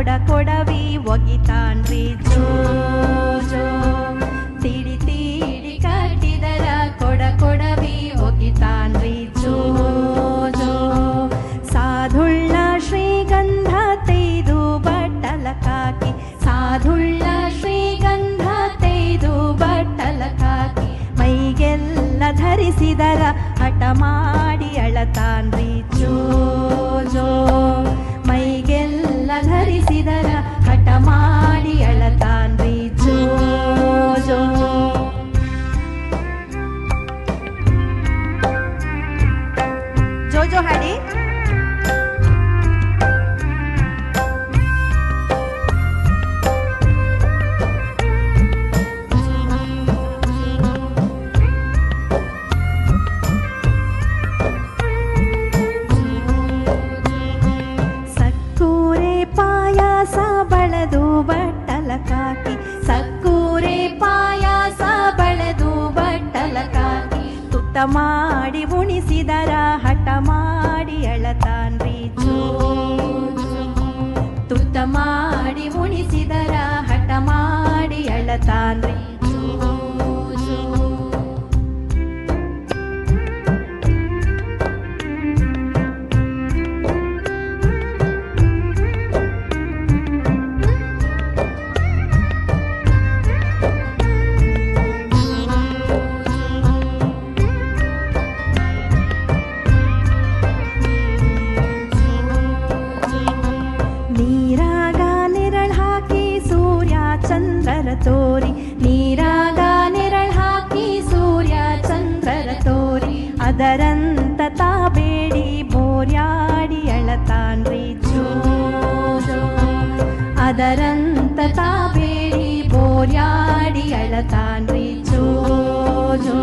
ಕೊಡವಿ ಒಗಿತಾನ್ರಿ ಜೋ ಜೋ. ತೀಡಿ ತೀಡಿ ಕಟ್ಟಿದರ ಕೊಡವಿ ಒಗಿತಾನ್ರಿ ಜೋ ಜೋ. ಸಾಧುಳ್ಳ ಶ್ರೀಗಂಧ ತೈದು ಬಟ್ಟಲಕಾಕಿ, ಸಾಧುಳ್ಳ ಶ್ರೀಗಂಧ ತೈದು ಬಟ್ಟಲಕಾಕಿ, ಮೈಗೆಲ್ಲ ಧರಿಸಿದರ ಹಠ ಮಾಡಿ ಅಳತಾನ್ರಿ ಜೋ ಜೋ. ಮೈಗೆಲ್ಲ ಧರಿಸಿದರ ಹಠ ಮಾಡಿ ಅಳತಾನ್ರಿ ಜೋ ಜೋ. ಜೋ ಜೋ ಹಾಡಿ. ಬಟ್ಟಲಕಾಕಿ, ಸಕ್ಕೂರೆ ಪಾಯಾಸ ಬಳೆದು ಬಟ್ಟಲಕಾಕಿ, ತುತ್ತ ಮಾಡಿ ಉಣಿಸಿದರ ಹಠ ಮಾಡಿ ಅಳತಾನ್ರಿ ಜೋ. ತುತ್ತ ಮಾಡಿ ಉಣಿಸಿದರ ಹಠ ಮಾಡಿ ಅಳತಾನ್ರಿ ಜೋ ಜೋ. ತೋರಿ ನೀರಾಗ ನೆರಳ್ ಹಾಕಿ ಸೂರ್ಯ ಚಂದ್ರರ ತೋರಿ, ಅದರಂತ ತಾಬೇಡಿ ಬೋರ್ಯಾಡಿ ಅಳತಾನ್ರಿ ಜೋ ಜೋ. ಅದರಂತ ತಾಬೇಡಿ ಬೋರ್ಯಾಡಿ ಅಳತಾನ್ರಿ ಜೋ ಜೋ.